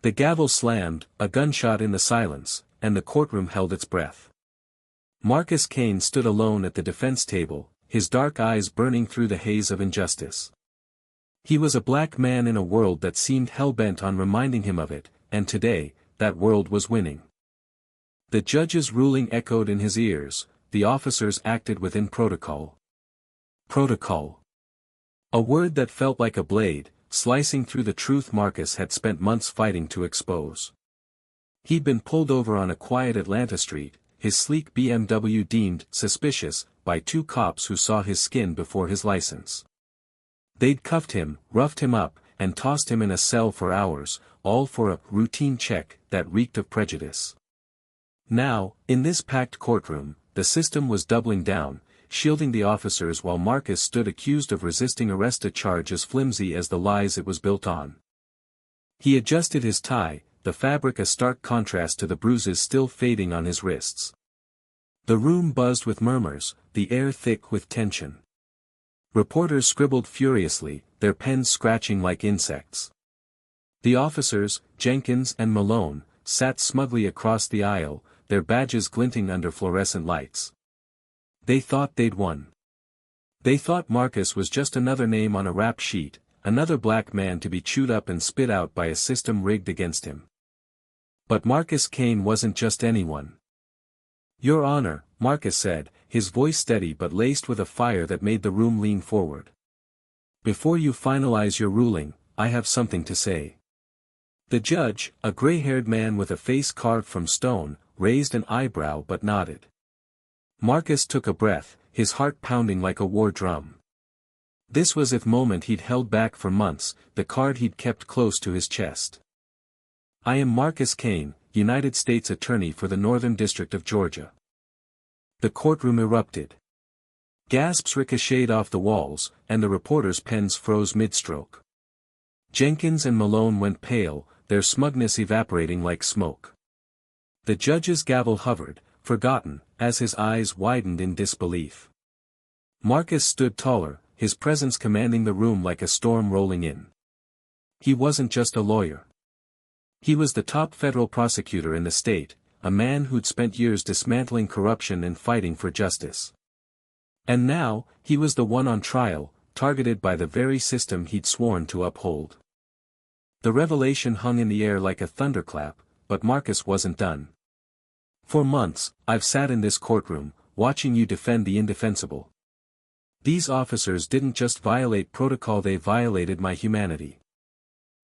The gavel slammed, a gunshot in the silence, and the courtroom held its breath. Marcus Kane stood alone at the defense table, his dark eyes burning through the haze of injustice. He was a black man in a world that seemed hell-bent on reminding him of it, and today, that world was winning. The judge's ruling echoed in his ears, the officers acted within protocol. Protocol. A word that felt like a blade, slicing through the truth Marcus had spent months fighting to expose. He'd been pulled over on a quiet Atlanta street, his sleek BMW deemed suspicious by two cops who saw his skin before his license. They'd cuffed him, roughed him up, and tossed him in a cell for hours, all for a routine check that reeked of prejudice. Now, in this packed courtroom, the system was doubling down, shielding the officers while Marcus stood accused of resisting arrest, a charge as flimsy as the lies it was built on. He adjusted his tie, the fabric a stark contrast to the bruises still fading on his wrists. The room buzzed with murmurs, the air thick with tension. Reporters scribbled furiously, their pens scratching like insects. The officers, Jenkins and Malone, sat smugly across the aisle, their badges glinting under fluorescent lights. They thought they'd won. They thought Marcus was just another name on a rap sheet, another black man to be chewed up and spit out by a system rigged against him. But Marcus Kane wasn't just anyone. "Your Honor," Marcus said, his voice steady but laced with a fire that made the room lean forward. "Before you finalize your ruling, I have something to say." The judge, a gray-haired man with a face carved from stone, raised an eyebrow but nodded. Marcus took a breath, his heart pounding like a war drum. This was the moment he'd held back for months, the card he'd kept close to his chest. "I am Marcus Kane, United States Attorney for the Northern District of Georgia." The courtroom erupted. Gasps ricocheted off the walls, and the reporters' pens froze mid-stroke. Jenkins and Malone went pale, their smugness evaporating like smoke. The judge's gavel hovered, forgotten, as his eyes widened in disbelief. Marcus stood taller, his presence commanding the room like a storm rolling in. He wasn't just a lawyer. He was the top federal prosecutor in the state, a man who'd spent years dismantling corruption and fighting for justice. And now, he was the one on trial, targeted by the very system he'd sworn to uphold. The revelation hung in the air like a thunderclap, but Marcus wasn't done. "For months, I've sat in this courtroom, watching you defend the indefensible. These officers didn't just violate protocol, they violated my humanity.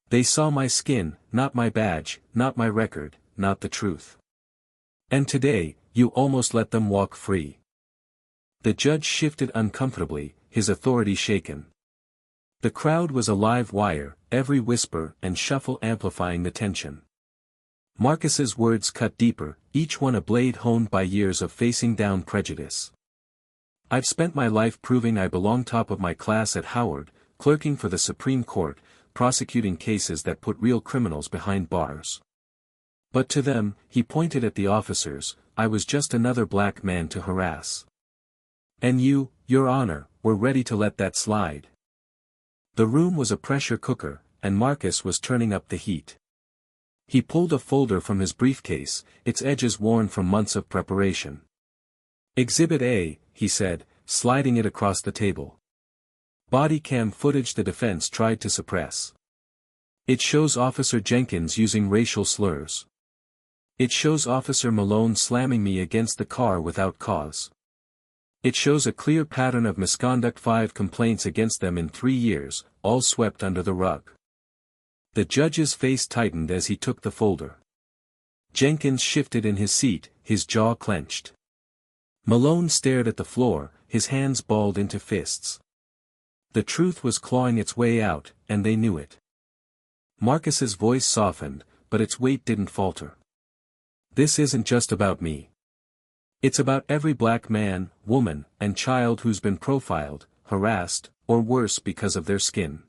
They saw my skin, not my badge, not my record, not the truth. And today, you almost let them walk free." The judge shifted uncomfortably, his authority shaken. The crowd was a live wire, every whisper and shuffle amplifying the tension. Marcus's words cut deeper, each one a blade honed by years of facing down prejudice. "I've spent my life proving I belong top of my class at Howard, clerking for the Supreme Court, prosecuting cases that put real criminals behind bars. But to them," he pointed at the officers, "I was just another black man to harass. And you, Your Honor, were ready to let that slide." The room was a pressure cooker, and Marcus was turning up the heat. He pulled a folder from his briefcase, its edges worn from months of preparation. "Exhibit A," he said, sliding it across the table. "Body cam footage the defense tried to suppress. It shows Officer Jenkins using racial slurs. It shows Officer Malone slamming me against the car without cause. It shows a clear pattern of misconduct, 5 complaints against them in 3 years, all swept under the rug." The judge's face tightened as he took the folder. Jenkins shifted in his seat, his jaw clenched. Malone stared at the floor, his hands balled into fists. The truth was clawing its way out, and they knew it. Marcus's voice softened, but its weight didn't falter. "This isn't just about me. It's about every black man, woman, and child who's been profiled, harassed, or worse because of their skin.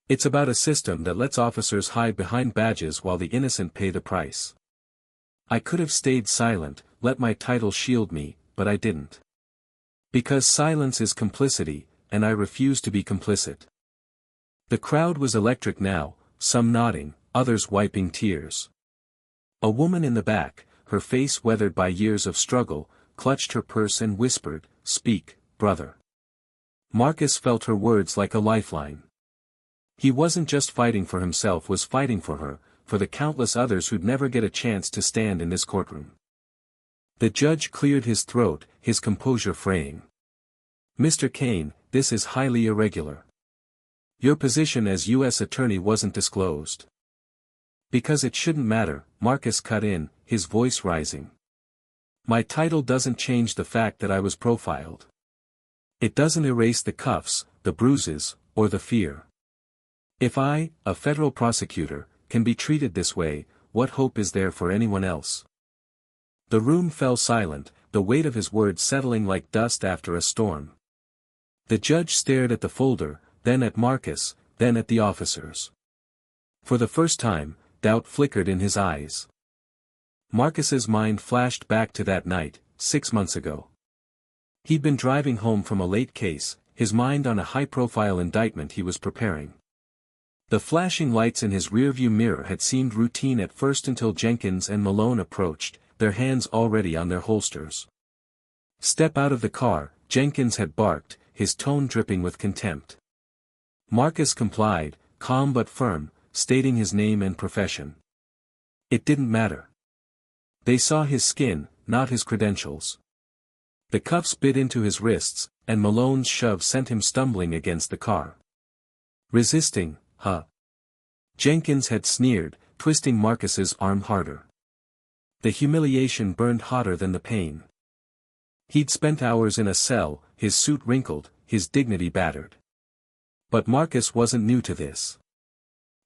It's about a system that lets officers hide behind badges while the innocent pay the price. I could have stayed silent, let my title shield me, but I didn't. Because silence is complicity, and I refuse to be complicit." The crowd was electric now, some nodding, others wiping tears. A woman in the back, her face weathered by years of struggle, clutched her purse and whispered, "Speak, brother." Marcus felt her words like a lifeline. He wasn't just fighting for himself, was fighting for her, for the countless others who'd never get a chance to stand in this courtroom. The judge cleared his throat, his composure fraying. "Mr. Kane, this is highly irregular. Your position as U.S. Attorney wasn't disclosed." "Because it shouldn't matter," Marcus cut in, his voice rising. "My title doesn't change the fact that I was profiled. It doesn't erase the cuffs, the bruises, or the fear. If I, a federal prosecutor, can be treated this way, what hope is there for anyone else?" The room fell silent, the weight of his words settling like dust after a storm. The judge stared at the folder, then at Marcus, then at the officers. For the first time, doubt flickered in his eyes. Marcus's mind flashed back to that night, 6 months ago. He'd been driving home from a late case, his mind on a high-profile indictment he was preparing. The flashing lights in his rearview mirror had seemed routine at first until Jenkins and Malone approached, their hands already on their holsters. "Step out of the car," Jenkins had barked, his tone dripping with contempt. Marcus complied, calm but firm, stating his name and profession. It didn't matter. They saw his skin, not his credentials. The cuffs bit into his wrists, and Malone's shove sent him stumbling against the car. "Resisting, huh?" Jenkins had sneered, twisting Marcus's arm harder. The humiliation burned hotter than the pain. He'd spent hours in a cell, his suit wrinkled, his dignity battered. But Marcus wasn't new to this.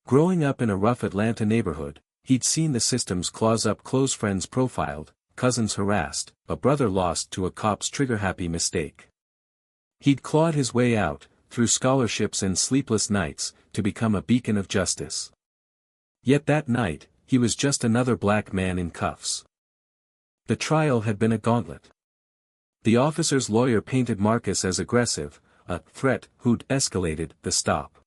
Growing up in a rough Atlanta neighborhood, he'd seen the system's claws-up close friends profiled, cousins harassed, a brother lost to a cop's trigger-happy mistake. He'd clawed his way out, through scholarships and sleepless nights, to become a beacon of justice. Yet that night, he was just another black man in cuffs. The trial had been a gauntlet. The officer's lawyer painted Marcus as aggressive, a threat who'd escalated the stop.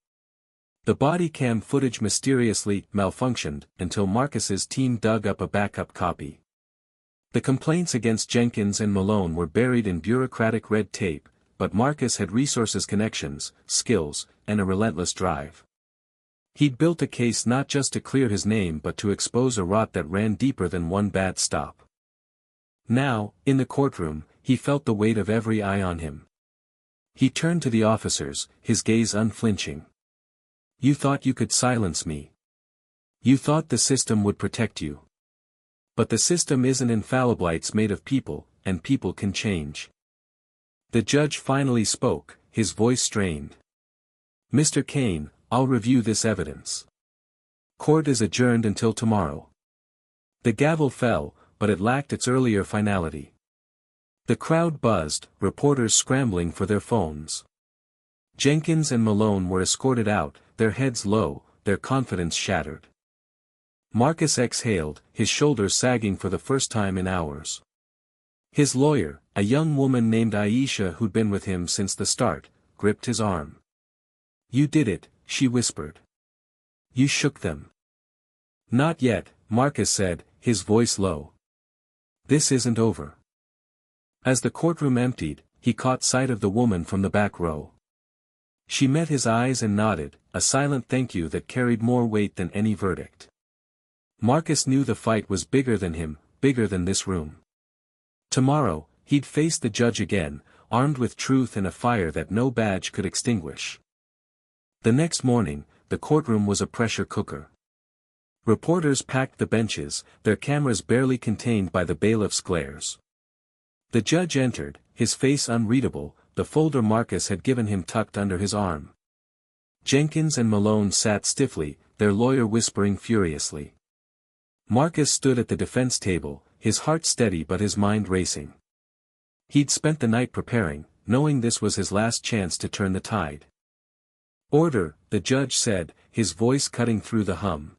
The body cam footage mysteriously malfunctioned until Marcus's team dug up a backup copy. The complaints against Jenkins and Malone were buried in bureaucratic red tape, but Marcus had resources, connections, skills, and a relentless drive. He'd built a case not just to clear his name but to expose a rot that ran deeper than one bad stop. Now, in the courtroom, he felt the weight of every eye on him. He turned to the officers, his gaze unflinching. "You thought you could silence me. You thought the system would protect you. But the system isn't infallible, it's made of people, and people can change." The judge finally spoke, his voice strained. "Mr. Kane, I'll review this evidence. Court is adjourned until tomorrow." The gavel fell, but it lacked its earlier finality. The crowd buzzed, reporters scrambling for their phones. Jenkins and Malone were escorted out, their heads low, their confidence shattered. Marcus exhaled, his shoulders sagging for the first time in hours. His lawyer, a young woman named Aisha who'd been with him since the start, gripped his arm. "You did it," she whispered. "You shook them." "Not yet," Marcus said, his voice low. "This isn't over." As the courtroom emptied, he caught sight of the woman from the back row. She met his eyes and nodded, a silent thank you that carried more weight than any verdict. Marcus knew the fight was bigger than him, bigger than this room. Tomorrow, he'd face the judge again, armed with truth and a fire that no badge could extinguish. The next morning, the courtroom was a pressure cooker. Reporters packed the benches, their cameras barely contained by the bailiff's glares. The judge entered, his face unreadable, the folder Marcus had given him tucked under his arm. Jenkins and Malone sat stiffly, their lawyer whispering furiously. Marcus stood at the defense table, his heart steady but his mind racing. He'd spent the night preparing, knowing this was his last chance to turn the tide. "Order," the judge said, his voice cutting through the hum.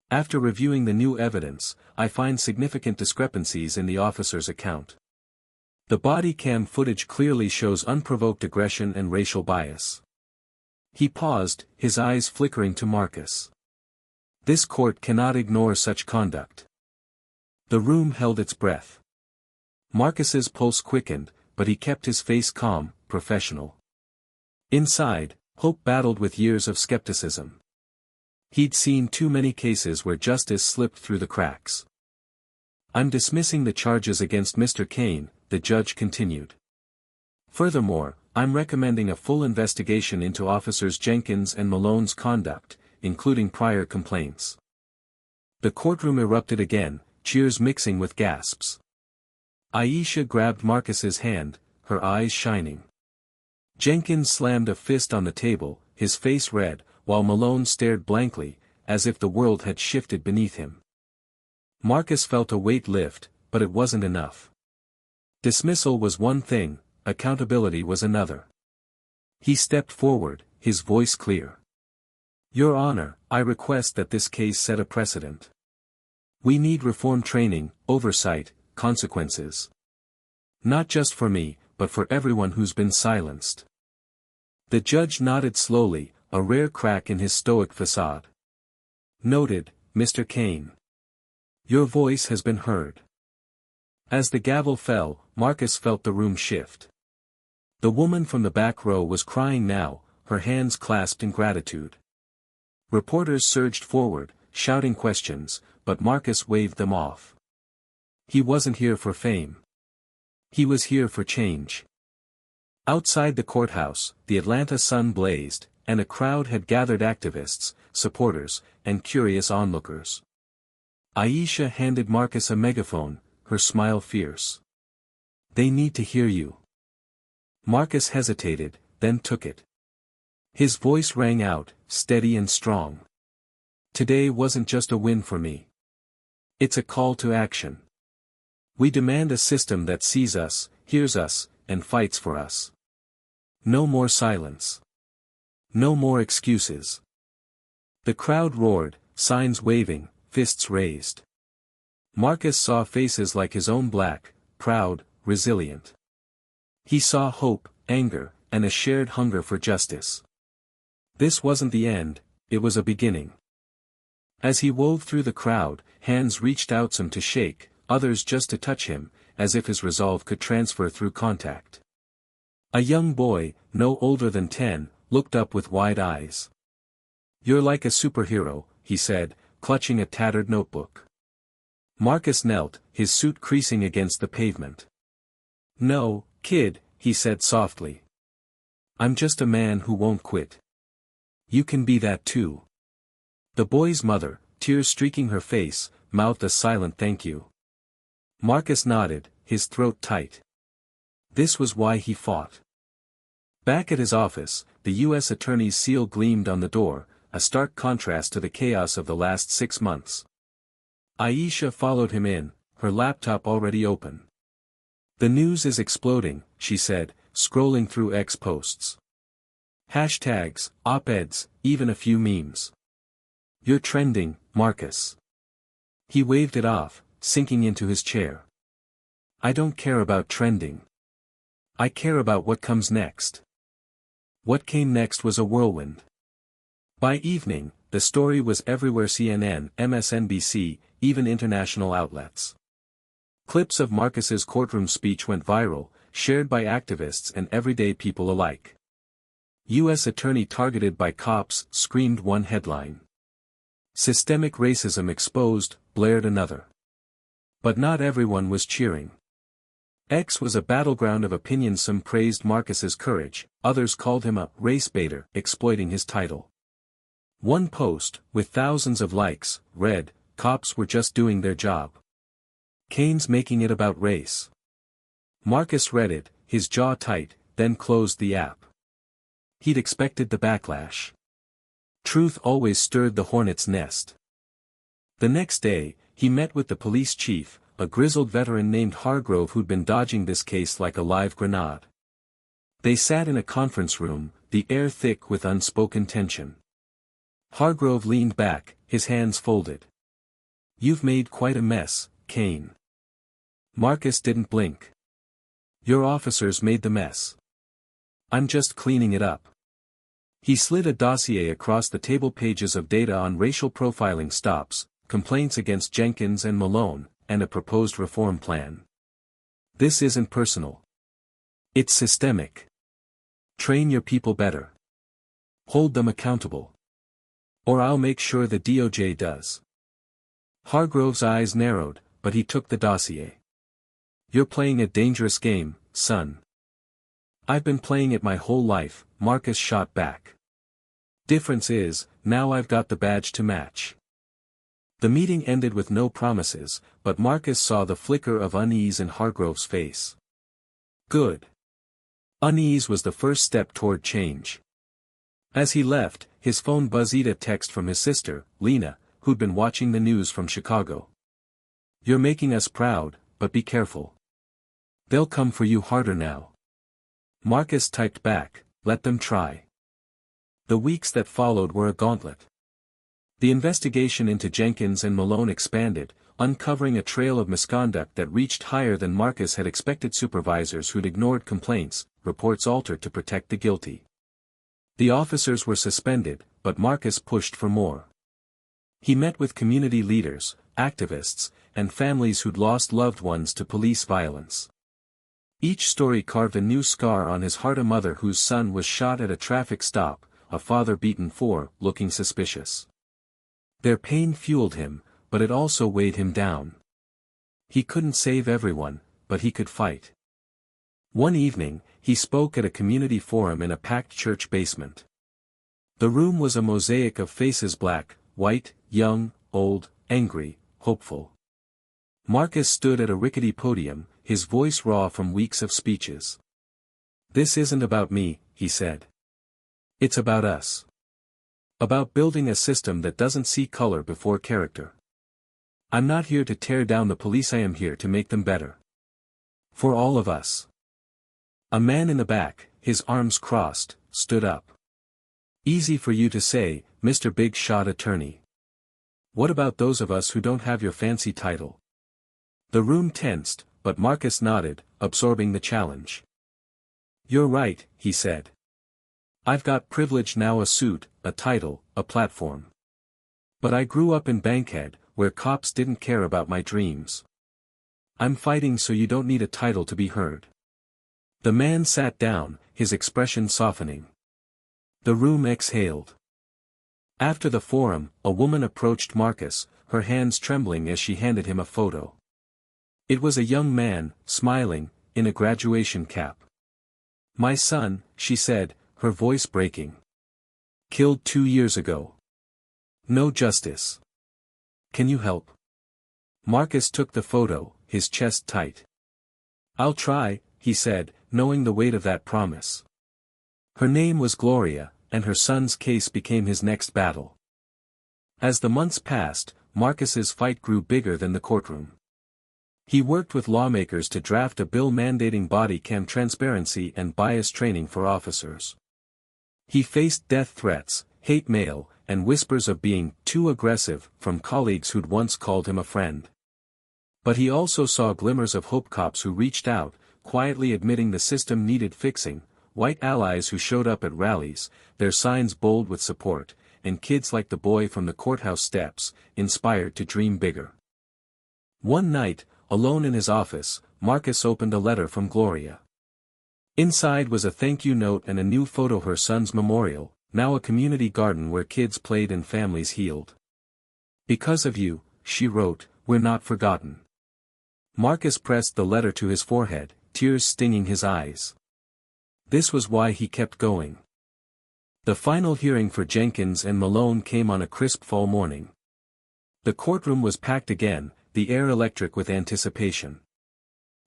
"After reviewing the new evidence, I find significant discrepancies in the officer's account. The body cam footage clearly shows unprovoked aggression and racial bias." He paused, his eyes flickering to Marcus. This court cannot ignore such conduct. The room held its breath. Marcus's pulse quickened, but he kept his face calm, professional. Inside, hope battled with years of skepticism. He'd seen too many cases where justice slipped through the cracks. "I'm dismissing the charges against Mr. Kane," the judge continued. "Furthermore, I'm recommending a full investigation into Officers Jenkins and Malone's conduct, including prior complaints." The courtroom erupted again, cheers mixing with gasps. Aisha grabbed Marcus's hand, her eyes shining. Jenkins slammed a fist on the table, his face red, while Malone stared blankly, as if the world had shifted beneath him. Marcus felt a weight lift, but it wasn't enough. Dismissal was one thing, accountability was another. He stepped forward, his voice clear. "Your Honor, I request that this case set a precedent. We need reform training, oversight, consequences. Not just for me, but for everyone who's been silenced." The judge nodded slowly, a rare crack in his stoic facade. "Noted, Mr. Kane. Your voice has been heard." As the gavel fell, Marcus felt the room shift. The woman from the back row was crying now, her hands clasped in gratitude. Reporters surged forward, shouting questions, but Marcus waved them off. He wasn't here for fame. He was here for change. Outside the courthouse, the Atlanta sun blazed, and a crowd had gathered, activists, supporters, and curious onlookers. Aisha handed Marcus a megaphone, her smile fierce. "They need to hear you." Marcus hesitated, then took it. His voice rang out, steady and strong. "Today wasn't just a win for me. It's a call to action. We demand a system that sees us, hears us, and fights for us. No more silence. No more excuses." The crowd roared, signs waving, fists raised. Marcus saw faces like his own, black, proud, resilient. He saw hope, anger, and a shared hunger for justice. This wasn't the end, it was a beginning. As he wove through the crowd, hands reached out, some to shake, others just to touch him, as if his resolve could transfer through contact. A young boy, no older than 10, looked up with wide eyes. "You're like a superhero," he said, clutching a tattered notebook. Marcus knelt, his suit creasing against the pavement. "No, kid," he said softly. "I'm just a man who won't quit. You can be that too." The boy's mother, tears streaking her face, mouthed a silent thank you. Marcus nodded, his throat tight. This was why he fought. Back at his office, the U.S. Attorney's seal gleamed on the door, a stark contrast to the chaos of the last 6 months. Aisha followed him in, her laptop already open. "The news is exploding," she said, scrolling through X posts. Hashtags, op-eds, even a few memes. "You're trending, Marcus." He waved it off, sinking into his chair. "I don't care about trending. I care about what comes next." What came next was a whirlwind. By evening, the story was everywhere: CNN, MSNBC, even international outlets. Clips of Marcus's courtroom speech went viral, shared by activists and everyday people alike. U.S. Attorney targeted by cops, screamed one headline. Systemic racism exposed, blared another. But not everyone was cheering. X was a battleground of opinions. Some praised Marcus's courage, others called him a race baiter, exploiting his title. One post, with thousands of likes, read, "Cops were just doing their job. Kane's making it about race." Marcus read it, his jaw tight, then closed the app. He'd expected the backlash. Truth always stirred the hornet's nest. The next day, he met with the police chief, a grizzled veteran named Hargrove who'd been dodging this case like a live grenade. They sat in a conference room, the air thick with unspoken tension. Hargrove leaned back, his hands folded. "You've made quite a mess, Kane." Marcus didn't blink. "Your officers made the mess. I'm just cleaning it up." He slid a dossier across the table, pages of data on racial profiling stops, complaints against Jenkins and Malone, and a proposed reform plan. This isn't personal. It's systemic. Train your people better. Hold them accountable. Or I'll make sure the DOJ does. Hargrove's eyes narrowed, but he took the dossier. You're playing a dangerous game, son. I've been playing it my whole life, Marcus shot back. Difference is, now I've got the badge to match. The meeting ended with no promises, but Marcus saw the flicker of unease in Hargrove's face. Good. Unease was the first step toward change. As he left, his phone buzzed a text from his sister, Lena, who'd been watching the news from Chicago. You're making us proud, but be careful. They'll come for you harder now. Marcus typed back, let them try. The weeks that followed were a gauntlet. The investigation into Jenkins and Malone expanded, uncovering a trail of misconduct that reached higher than Marcus had expected. Supervisors who'd ignored complaints, reports altered to protect the guilty. The officers were suspended, but Marcus pushed for more. He met with community leaders, activists, and families who'd lost loved ones to police violence. Each story carved a new scar on his heart: a mother whose son was shot at a traffic stop, a father beaten for looking suspicious. Their pain fueled him, but it also weighed him down. He couldn't save everyone, but he could fight. One evening, he spoke at a community forum in a packed church basement. The room was a mosaic of faces: black, white, young, old, angry, hopeful. Marcus stood at a rickety podium, his voice raw from weeks of speeches. This isn't about me, he said. It's about us. About building a system that doesn't see color before character. I'm not here to tear down the police, I am here to make them better. For all of us. A man in the back, his arms crossed, stood up. Easy for you to say, Mr. Big Shot Attorney. What about those of us who don't have your fancy title? The room tensed, but Marcus nodded, absorbing the challenge. You're right, he said. I've got privilege now: a suit, a title, a platform. But I grew up in Bankhead, where cops didn't care about my dreams. I'm fighting so you don't need a title to be heard. The man sat down, his expression softening. The room exhaled. After the forum, a woman approached Marcus, her hands trembling as she handed him a photo. It was a young man, smiling, in a graduation cap. My son, she said, her voice breaking. Killed 2 years ago. No justice. Can you help? Marcus took the photo, his chest tight. I'll try, he said, knowing the weight of that promise. Her name was Gloria, and her son's case became his next battle. As the months passed, Marcus's fight grew bigger than the courtroom. He worked with lawmakers to draft a bill mandating body cam transparency and bias training for officers. He faced death threats, hate mail, and whispers of being too aggressive from colleagues who'd once called him a friend. But he also saw glimmers of hope: cops who reached out, quietly admitting the system needed fixing, white allies who showed up at rallies, their signs bold with support, and kids like the boy from the courthouse steps, inspired to dream bigger. One night, alone in his office, Marcus opened a letter from Gloria. Inside was a thank you note and a new photo: her son's memorial, now a community garden where kids played and families healed. Because of you, she wrote, we're not forgotten. Marcus pressed the letter to his forehead, tears stinging his eyes. This was why he kept going. The final hearing for Jenkins and Malone came on a crisp fall morning. The courtroom was packed again, the air electric with anticipation.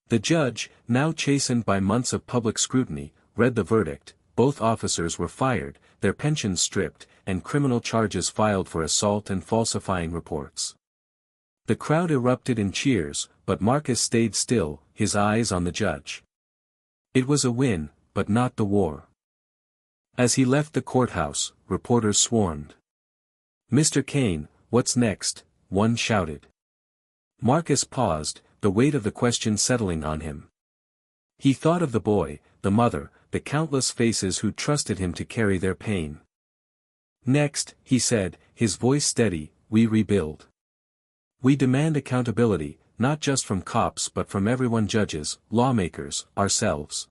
The judge, now chastened by months of public scrutiny, read the verdict: both officers were fired, their pensions stripped, and criminal charges filed for assault and falsifying reports. The crowd erupted in cheers, but Marcus stayed still, his eyes on the judge. It was a win, but not the war. As he left the courthouse, reporters swarmed. Mr. Kane, what's next? One shouted. Marcus paused, the weight of the question settling on him. He thought of the boy, the mother, the countless faces who trusted him to carry their pain. Next, he said, his voice steady, we rebuild. We demand accountability, not just from cops but from everyone, judges, lawmakers, ourselves.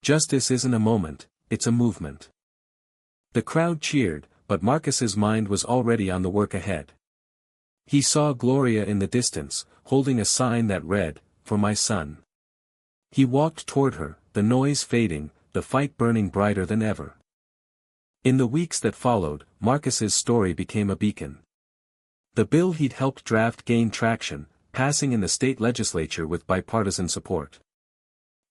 Justice isn't a moment, it's a movement. The crowd cheered, but Marcus's mind was already on the work ahead. He saw Gloria in the distance, holding a sign that read, "For my son." He walked toward her, the noise fading, the fight burning brighter than ever. In the weeks that followed, Marcus's story became a beacon. The bill he'd helped draft gained traction, passing in the state legislature with bipartisan support.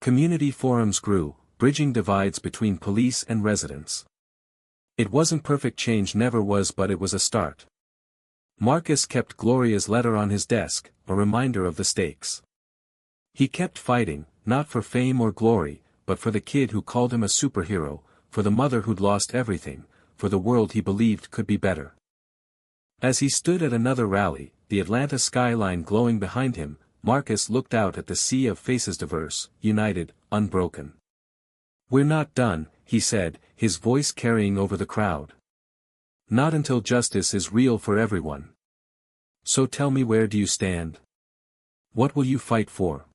Community forums grew, bridging divides between police and residents. It wasn't perfect, change never was, but it was a start. Marcus kept Gloria's letter on his desk, a reminder of the stakes. He kept fighting, not for fame or glory, but for the kid who called him a superhero, for the mother who'd lost everything, for the world he believed could be better. As he stood at another rally, the Atlanta skyline glowing behind him, Marcus looked out at the sea of faces, diverse, united, unbroken. "We're not done," he said, his voice carrying over the crowd. "Not until justice is real for everyone. So tell me, where do you stand? What will you fight for?"